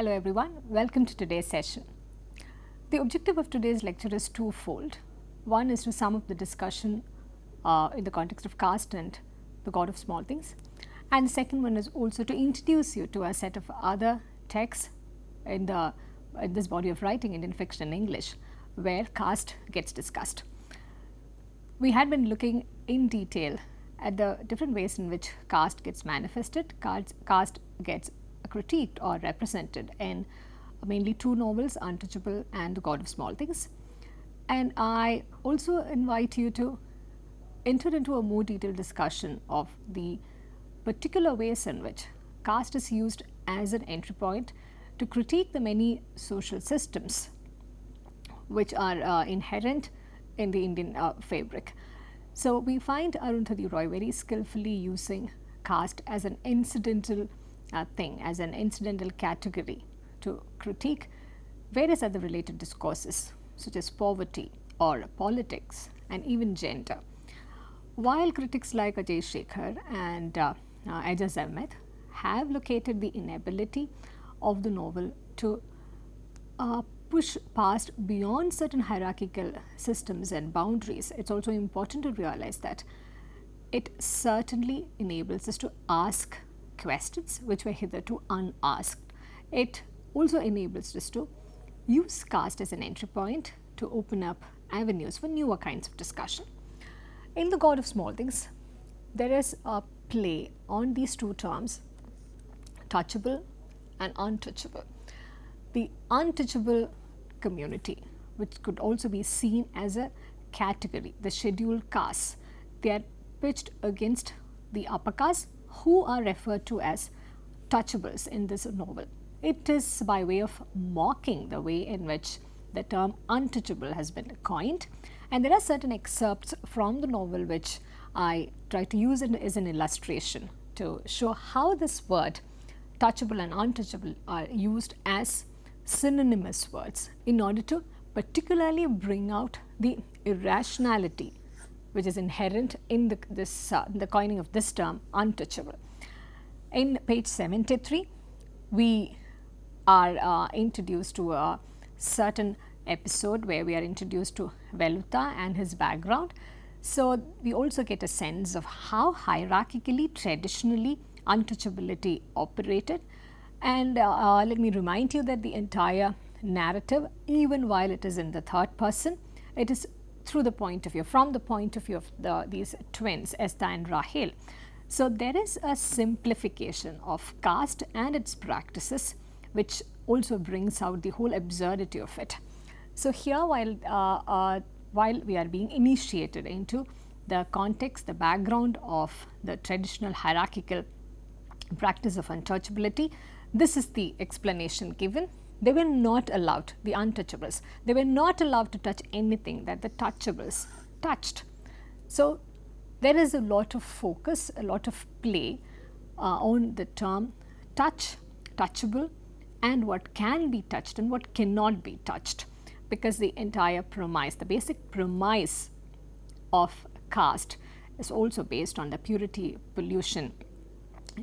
Hello everyone, welcome to today's session. The objective of today's lecture is twofold. One is to sum up the discussion in the context of caste and the god of small things, and the second one is also to introduce you to a set of other texts in this body of writing, Indian fiction in English, where caste gets discussed. We had been looking in detail at the different ways in which caste gets manifested, caste gets critiqued or represented in mainly two novels, Untouchable and The God of Small Things. And I also invite you to enter into a more detailed discussion of the particular ways in which caste is used as an entry point to critique the many social systems which are inherent in the Indian fabric. So we find Arundhati Roy very skillfully using caste as an incidental thing, as an incidental category to critique various other related discourses such as poverty or politics and even gender. While critics like Ajay Shekhar and Aijaz Ahmed have located the inability of the novel to push past beyond certain hierarchical systems and boundaries, it's also important to realize that it certainly enables us to ask questions which were hitherto unasked. It also enables us to use caste as an entry point to open up avenues for newer kinds of discussion. In The God of Small Things, there is a play on these two terms, touchable and untouchable. The untouchable community, which could also be seen as a category, the scheduled castes, they are pitched against the upper caste, who are referred to as touchables in this novel. It is by way of mocking the way in which the term untouchable has been coined, and there are certain excerpts from the novel which I try to use as an illustration to show how this word touchable and untouchable are used as synonymous words in order to particularly bring out the irrationality which is inherent in the coining of this term untouchable. In page 73, we are introduced to a certain episode where we are introduced to Velutha and his background. So we also get a sense of how hierarchically, traditionally untouchability operated. And let me remind you that the entire narrative, even while it is in the third person, it is from the point of view of these twins, Esther and Rahel. So there is a simplification of caste and its practices, which also brings out the whole absurdity of it. So here, while we are being initiated into the context, the background of the traditional hierarchical practice of untouchability, this is the explanation given. They were not allowed, the untouchables, they were not allowed to touch anything that the touchables touched. So there is a lot of focus, a lot of play on the term touch, touchable, and what can be touched and what cannot be touched, because the entire premise, the basic premise of caste is also based on the purity pollution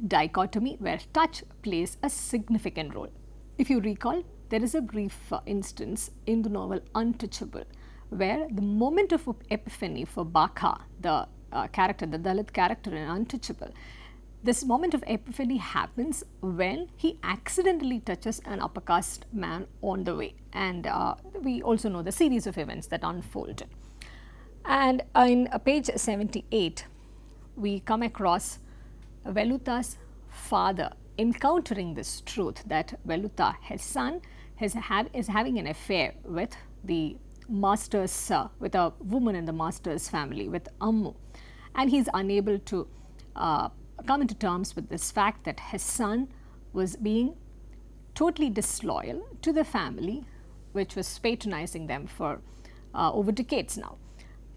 dichotomy, where touch plays a significant role. If you recall, there is a brief instance in the novel Untouchable, where the moment of epiphany for Baka, the character, the Dalit character in Untouchable, this moment of epiphany happens when he accidentally touches an upper caste man on the way, and we also know the series of events that unfold. And in page 78, we come across Velutha's father encountering this truth that Velutha, his son, is having an affair with the master's, with a woman in the master's family, with Ammu, and he is unable to come into terms with this fact that his son was being totally disloyal to the family, which was patronizing them for over decades now.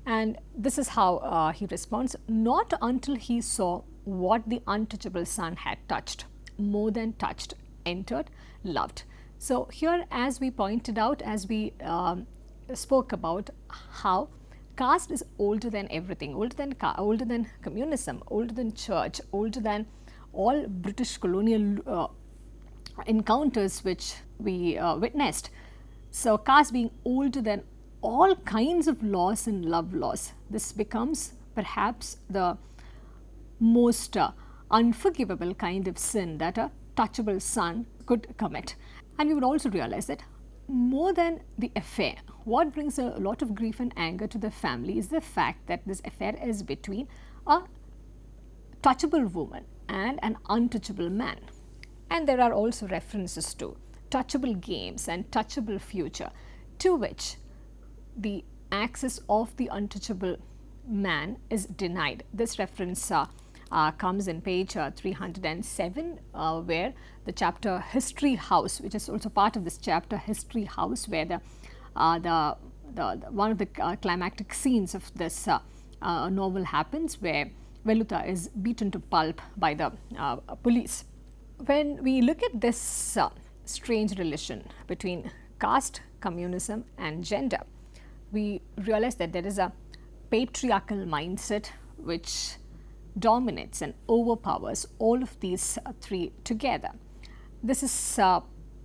And this is how he responds: not until he saw what the untouchable son had touched, more than touched, entered, loved. So here, as we pointed out, as we spoke about how caste is older than everything, older than communism, older than church, older than all British colonial encounters which we witnessed. So, caste being older than all kinds of laws and love laws, this becomes perhaps the most unforgivable kind of sin that a touchable son could commit. And we would also realize that more than the affair, what brings a lot of grief and anger to the family is the fact that this affair is between a touchable woman and an untouchable man. And there are also references to touchable games and touchable future, to which the access of the untouchable man is denied. This reference comes in page 307, where the chapter History House, which is also part of this chapter, History House, where the one of the climactic scenes of this novel happens, where Velutha is beaten to pulp by the police. When we look at this strange relation between caste, communism and gender, we realize that there is a patriarchal mindset which dominates and overpowers all of these three together. This is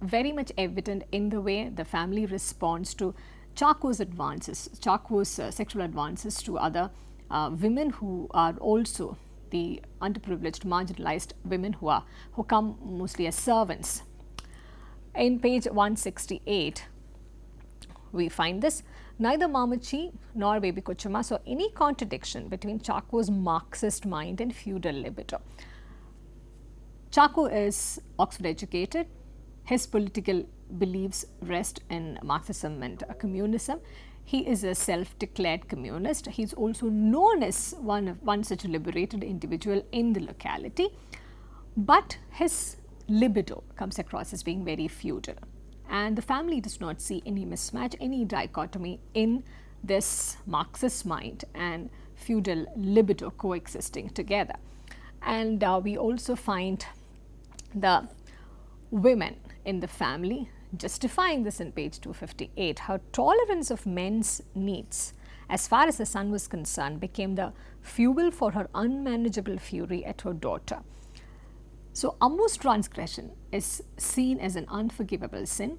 very much evident in the way the family responds to Chaco's advances, Chaco's sexual advances to other women who are also the underprivileged, marginalized women who come mostly as servants. In page 168, we find this: neither Mamachi nor Baby Kochuma saw any contradiction between Chaco's Marxist mind and feudal libido. Chaco is Oxford educated. His political beliefs rest in Marxism and communism. He is a self-declared communist. He is also known as one such liberated individual in the locality. But his libido comes across as being very feudal. And the family does not see any mismatch, any dichotomy in this Marxist mind and feudal libido coexisting together. And we also find the women in the family justifying this in page 258, how tolerance of men's needs as far as the son was concerned became the fuel for her unmanageable fury at her daughter. So, Ammu's transgression is seen as an unforgivable sin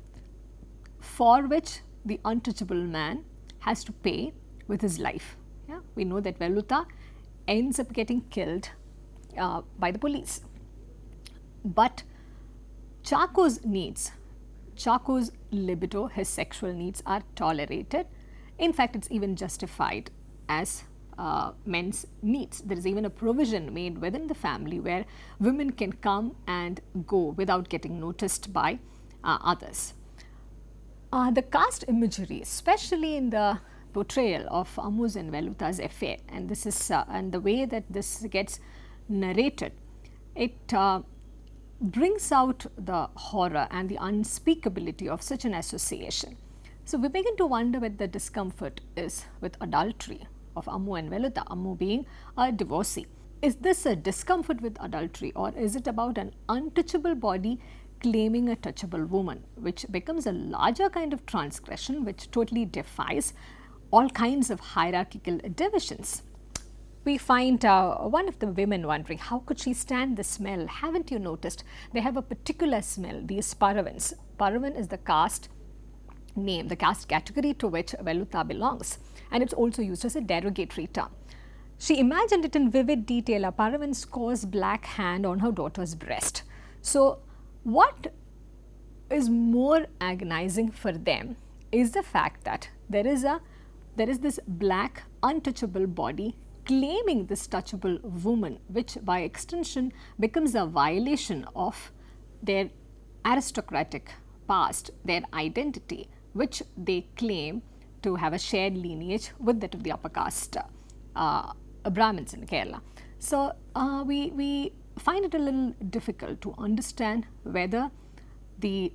for which the untouchable man has to pay with his life. Yeah? We know that Velutha ends up getting killed by the police. But Chaco's needs, Chaco's libido, his sexual needs are tolerated. In fact, it's even justified as men's needs. There is even a provision made within the family where women can come and go without getting noticed by others. The caste imagery, especially in the portrayal of Ammu's and Velutha's affair, and this is and the way that this gets narrated, it brings out the horror and the unspeakability of such an association. So we begin to wonder what the discomfort is with adultery of Ammu and Velutha, Ammu being a divorcee. Is this a discomfort with adultery, or is it about an untouchable body claiming a touchable woman, which becomes a larger kind of transgression which totally defies all kinds of hierarchical divisions? We find one of the women wondering, how could she stand the smell? Haven't you noticed? They have a particular smell, these Paravans. Paravan is the caste name, the caste category to which Velutha belongs, and it's also used as a derogatory term. She imagined it in vivid detail, a Paravan's coarse black hand on her daughter's breast. So, what is more agonizing for them is the fact that there is this black untouchable body claiming this touchable woman, which by extension becomes a violation of their aristocratic past, their identity, which they claim to have a shared lineage with that of the upper caste Brahmins in Kerala. So, we find it a little difficult to understand whether the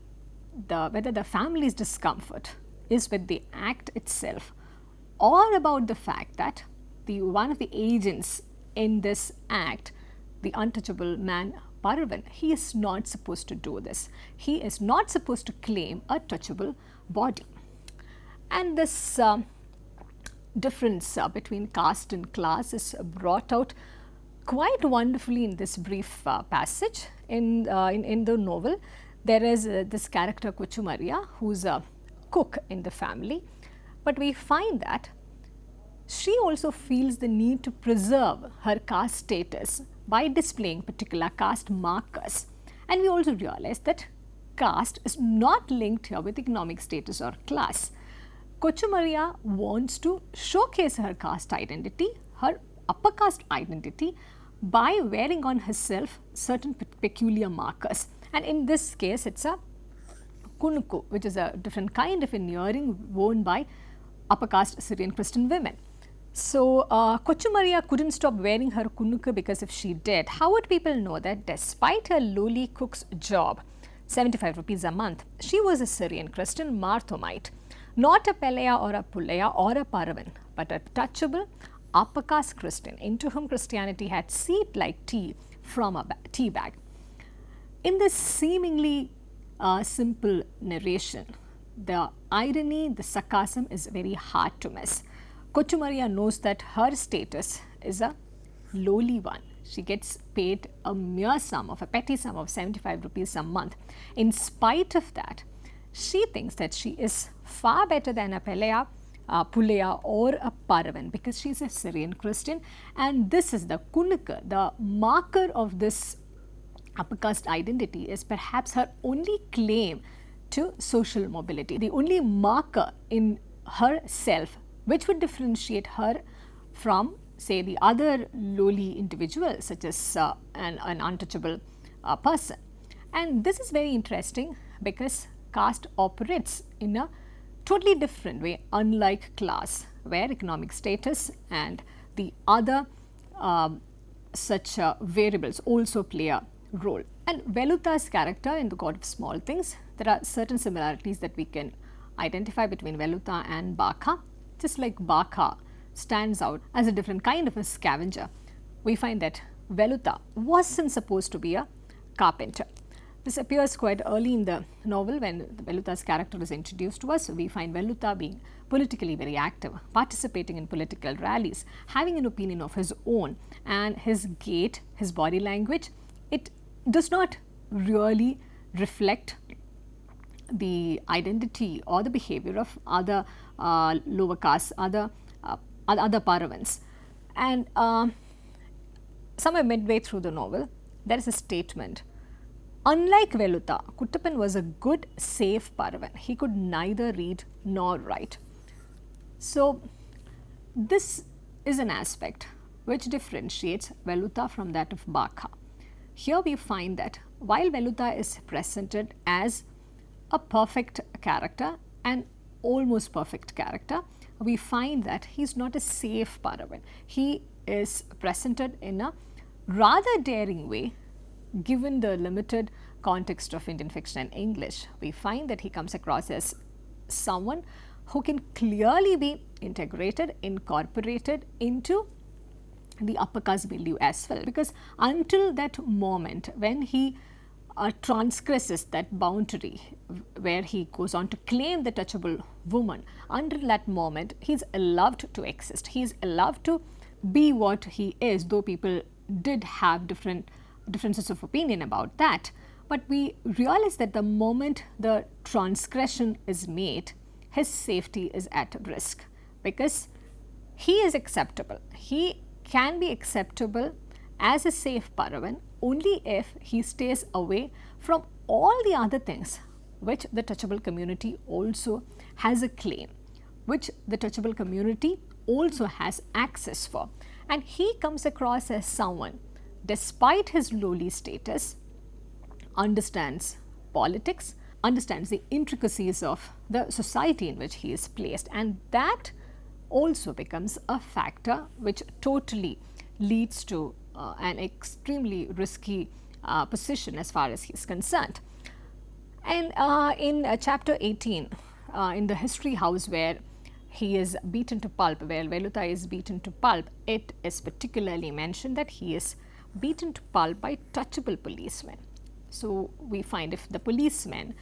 family's discomfort is with the act itself, or about the fact that one of the agents in this act, the untouchable man Paravan, he is not supposed to do this. He is not supposed to claim a touchable body. And this difference between caste and class is brought out quite wonderfully in this brief passage in the novel. there is this character Kochumaria, who's a cook in the family, but we find that she also feels the need to preserve her caste status by displaying particular caste markers. And we also realize that caste is not linked here with economic status or class. Kochumaria wants to showcase her caste identity, her upper caste identity, by wearing on herself certain peculiar markers. And in this case, it's a kunuku, which is a different kind of an earring worn by upper caste Syrian Christian women. So, Kochumaria couldn't stop wearing her kunuku, because if she did, how would people know that despite her lowly cook's job, 75 rupees a month, she was a Syrian Christian Marthomite, not a Pelea or a Pulea or a Paravan, but a touchable upper caste Christian into whom Christianity had seeped like tea from a tea bag. In this seemingly simple narration, the irony, the sarcasm is very hard to miss. Kochumaria knows that her status is a lowly one. She gets paid a mere sum of a petty sum of 75 rupees a month. In spite of that, she thinks that she is far better than a Pelea, Pulea or a Paravan, because she is a Syrian Christian, and this is the kunuka, the marker of this upper caste identity is perhaps her only claim to social mobility, the only marker in herself which would differentiate her from, say, the other lowly individuals, such as an untouchable person. And this is very interesting, because caste operates in a totally different way, unlike class, where economic status and the other such variables also play a role. And Velutha's character in The God of Small Things, there are certain similarities that we can identify between Velutha and Baka. Just like Baka stands out as a different kind of a scavenger, we find that Velutha wasn't supposed to be a carpenter. This appears quite early in the novel when Velutha's character is introduced to us. We find Velutha being politically very active, participating in political rallies, having an opinion of his own, and his gait, his body language, it does not really reflect the identity or the behavior of other lower castes, other Paravans. And somewhere midway through the novel, there is a statement. Unlike Velutha, Kuttappan was a good, safe Paravan. He could neither read nor write. So, this is an aspect which differentiates Velutha from that of Baka. Here we find that while Velutha is presented as a perfect character, an almost perfect character, we find that he is not a safe Paravan. He is presented in a rather daring way, given the limited context of Indian fiction and English. We find that he comes across as someone who can clearly be integrated, incorporated into the upper caste milieu as well, because until that moment when he transgresses that boundary where he goes on to claim the touchable woman, until that moment he is allowed to exist, he is allowed to be what he is, though people did have differences of opinion about that. But we realize that the moment the transgression is made, his safety is at risk, because he is acceptable. He can be acceptable as a safe Paravan only if he stays away from all the other things which the touchable community also has a claim, which the touchable community also has access for. And he comes across as someone, despite his lowly status, understands politics, understands the intricacies of the society in which he is placed, and that also becomes a factor which totally leads to an extremely risky position as far as he is concerned. And in chapter 18, in the history house where he is beaten to pulp, where Velutha is beaten to pulp, it is particularly mentioned that he is beaten to pulp by touchable policemen. So, we find if the policemen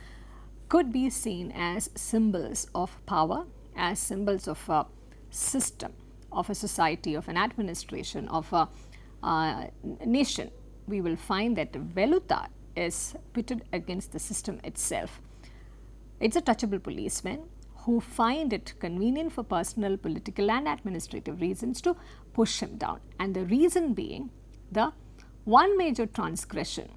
could be seen as symbols of power, as symbols of a system, of a society, of an administration, of a nation, we will find that Velutha is pitted against the system itself. It's a touchable policeman who find it convenient for personal, political and administrative reasons to push him down, and the reason being the one major transgression,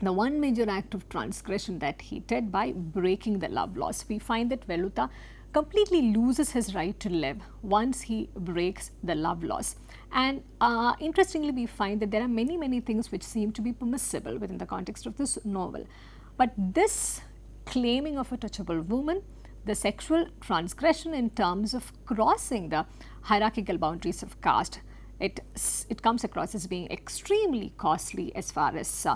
the one major act of transgression that he did by breaking the love laws. We find that Velutha completely loses his right to live once he breaks the love laws. And interestingly, we find that there are many things which seem to be permissible within the context of this novel. But this claiming of a touchable woman, the sexual transgression in terms of crossing the hierarchical boundaries of caste, it comes across as being extremely costly as far as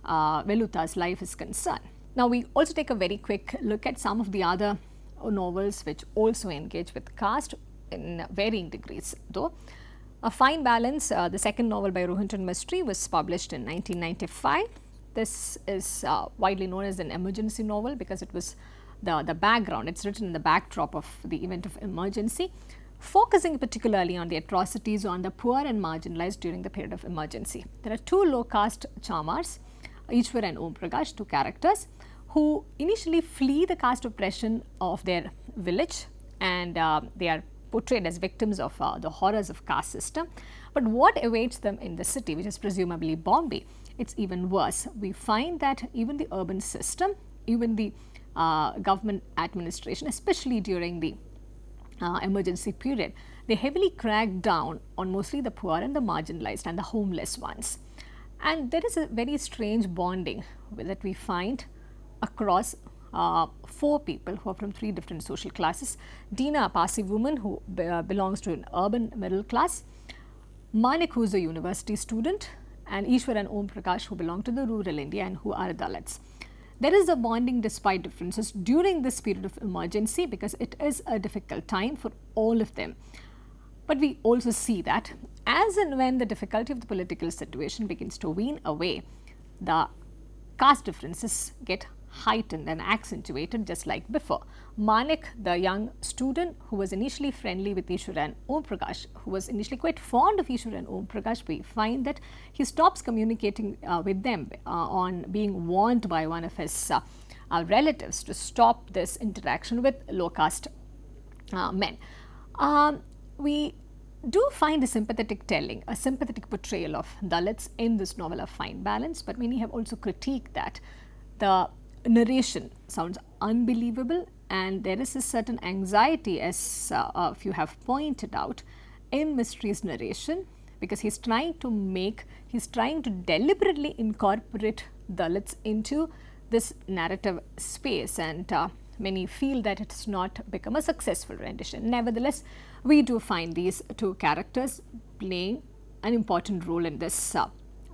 Velutha's life is concerned. Now, we also take a very quick look at some of the other novels which also engage with caste in varying degrees, though. A Fine Balance, the second novel by Rohinton Mistry, was published in 1995. This is widely known as an emergency novel because it was the background, it's written in the backdrop of the event of emergency, focusing particularly on the atrocities on the poor and marginalized during the period of emergency. There are two low caste chamars, Ishwar and Om Prakash, two characters who initially flee the caste oppression of their village, and they are portrayed as victims of the horrors of caste system. But what awaits them in the city, which is presumably Bombay, it's even worse. We find that even the urban system, even the government administration, especially during the emergency period, they heavily crack down on mostly the poor and the marginalized and the homeless ones. And there is a very strange bonding that we find across four people who are from three different social classes. Dina, a Parsi woman who belongs to an urban middle class, Manik, who is a university student, and Ishwar and Om Prakash, who belong to the rural India and who are Dalits. There is a bonding despite differences during this period of emergency because it is a difficult time for all of them. But we also see that as and when the difficulty of the political situation begins to wane away, the caste differences get heightened and accentuated just like before. Manik, the young student who was initially friendly with Ishwar and Om Prakash, who was initially quite fond of Ishwar and Om Prakash, we find that he stops communicating with them on being warned by one of his relatives to stop this interaction with low caste men. We do find a sympathetic telling, a sympathetic portrayal of Dalits in this novel, A Fine Balance, but many have also critiqued that the narration sounds unbelievable and there is a certain anxiety, as a few have pointed out, in Mistry's narration, because he's trying to deliberately incorporate Dalits into this narrative space, and many feel that it has not become a successful rendition. Nevertheless, we do find these two characters playing an important role in this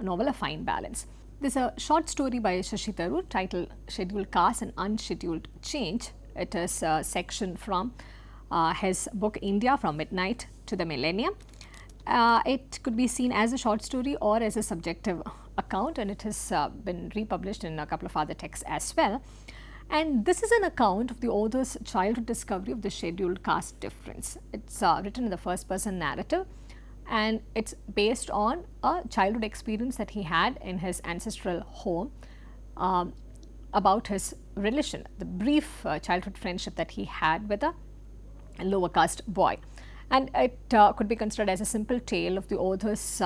novel, A Fine Balance. There's a short story by Shashi Tharoor titled Scheduled Caste and Unscheduled Change. It is a section from his book India from Midnight to the Millennium. It could be seen as a short story or as a subjective account, and it has been republished in a couple of other texts as well. And this is an account of the author's childhood discovery of the scheduled caste difference. It's written in the first person narrative, and it's based on a childhood experience that he had in his ancestral home about his relation, the brief childhood friendship that he had with a lower caste boy. And it could be considered as a simple tale of the author's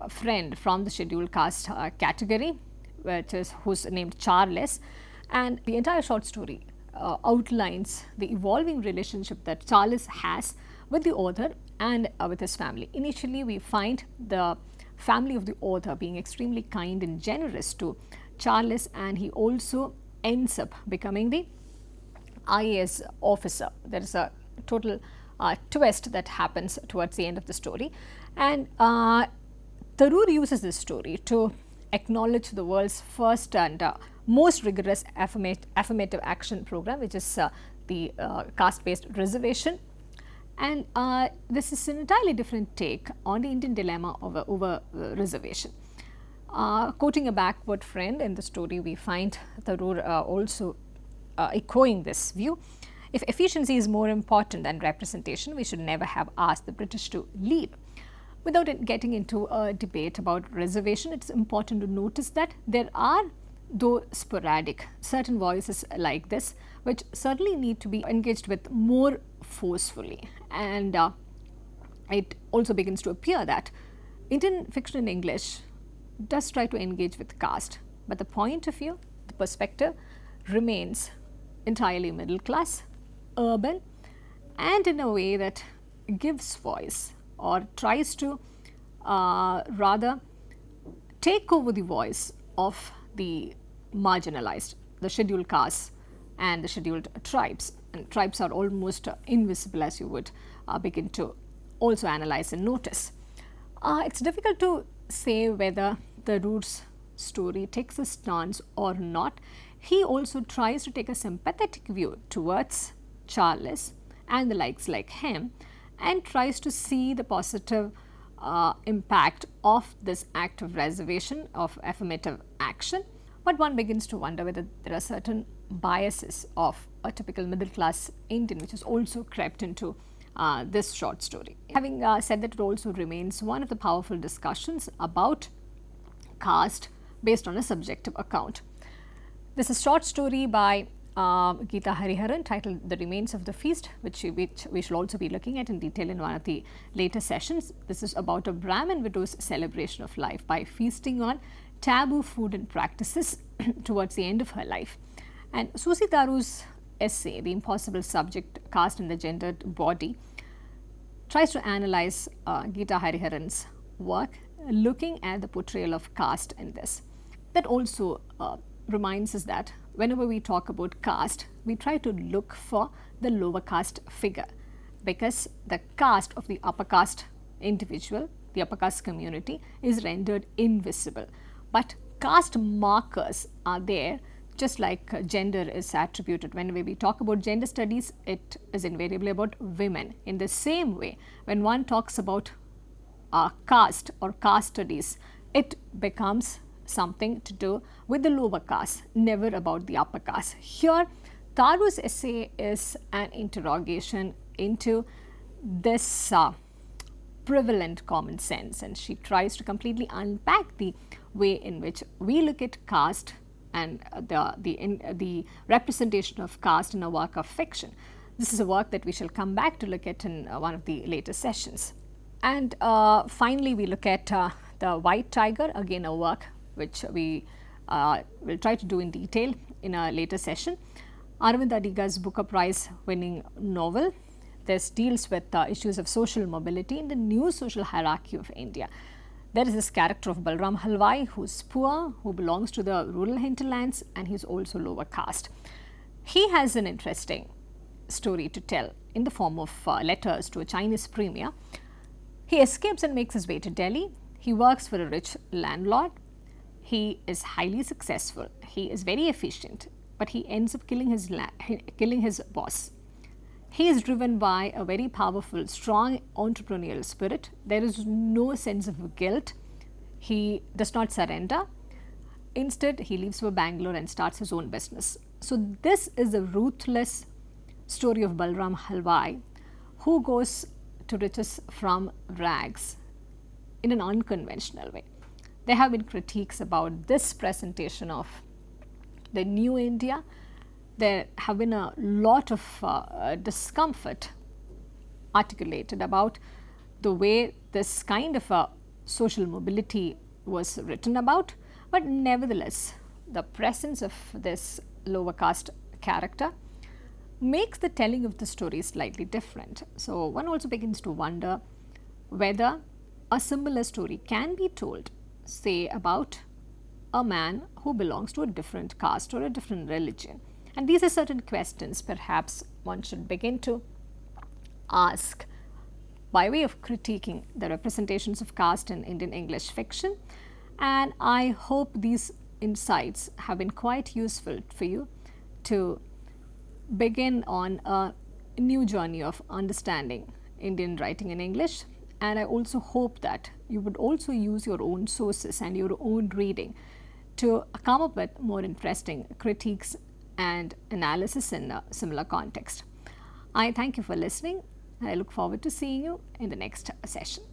friend from the scheduled caste category, who's named Charles, and the entire short story outlines the evolving relationship that Charles has with the author and with his family. Initially, we find the family of the author being extremely kind and generous to Charles, and he also ends up becoming the IAS officer. There is a total twist that happens towards the end of the story, and Tharoor uses this story to acknowledge the world's first and most rigorous affirmative action program, which is the caste-based reservation. And this is an entirely different take on the Indian dilemma over reservation. Quoting a backward friend in the story, we find Tharoor also echoing this view. If efficiency is more important than representation, we should never have asked the British to leave. Without getting into a debate about reservation, it's important to notice that there are, though sporadic, certain voices like this which certainly need to be engaged with more forcefully. And it also begins to appear that Indian fiction in English does try to engage with caste, but the point of view, the perspective remains entirely middle class, urban, and in a way that gives voice or tries to rather take over the voice of the marginalized, the scheduled castes and the scheduled tribes. And tribes are almost invisible, as you would begin to also analyze and notice. It's difficult to say whether the Roots story takes a stance or not. He also tries to take a sympathetic view towards Charles and the likes like him, and tries to see the positive impact of this act of reservation, of affirmative action. But one begins to wonder whether there are certain biases of a typical middle class Indian which has also crept into this short story. Having said that, it also remains one of the powerful discussions about caste based on a subjective account. This is a short story by Geeta Hariharan titled The Remains of the Feast, which we shall also be looking at in detail in one of the later sessions. This is about a Brahmin widow's celebration of life by feasting on taboo food and practices towards the end of her life. And Susi Taru's essay, The Impossible Subject, Caste and the Gendered Body, tries to analyze Geeta Hariharan's work, looking at the portrayal of caste in this. That also reminds us that whenever we talk about caste, we try to look for the lower caste figure, because the caste of the upper caste individual, the upper caste community, is rendered invisible. But caste markers are there, just like gender is attributed. Whenever we talk about gender studies, it is invariably about women. In the same way, when one talks about caste or caste studies, it becomes something to do with the lower caste, never about the upper caste. Here, Taru's essay is an interrogation into this prevalent common sense, and she tries to completely unpack the way in which we look at caste and the representation of caste in a work of fiction. This is a work that we shall come back to look at in one of the later sessions. And finally, we look at The White Tiger, again a work which we will try to do in detail in a later session. Aravind Adiga's Booker Prize winning novel. This deals with issues of social mobility in the new social hierarchy of India. There is this character of Balram Halwai, who is poor, who belongs to the rural hinterlands, and he is also lower caste. He has an interesting story to tell in the form of letters to a Chinese premier. He escapes and makes his way to Delhi. He works for a rich landlord. He is highly successful. He is very efficient, but he ends up killing his boss. He is driven by a very powerful, strong entrepreneurial spirit. There is no sense of guilt. He does not surrender. Instead, he leaves for Bangalore and starts his own business. So this is a ruthless story of Balram Halwai, who goes to riches from rags in an unconventional way. There have been critiques about this presentation of the new India. There have been a lot of discomfort articulated about the way this kind of a social mobility was written about, but nevertheless, the presence of this lower caste character makes the telling of the story slightly different. So one also begins to wonder whether a similar story can be told, say, about a man who belongs to a different caste or a different religion. And these are certain questions perhaps one should begin to ask by way of critiquing the representations of caste in Indian English fiction. And I hope these insights have been quite useful for you to begin on a new journey of understanding Indian writing in English. And I also hope that you would also use your own sources and your own reading to come up with more interesting critiques and analysis in a similar context. I thank you for listening. I look forward to seeing you in the next session.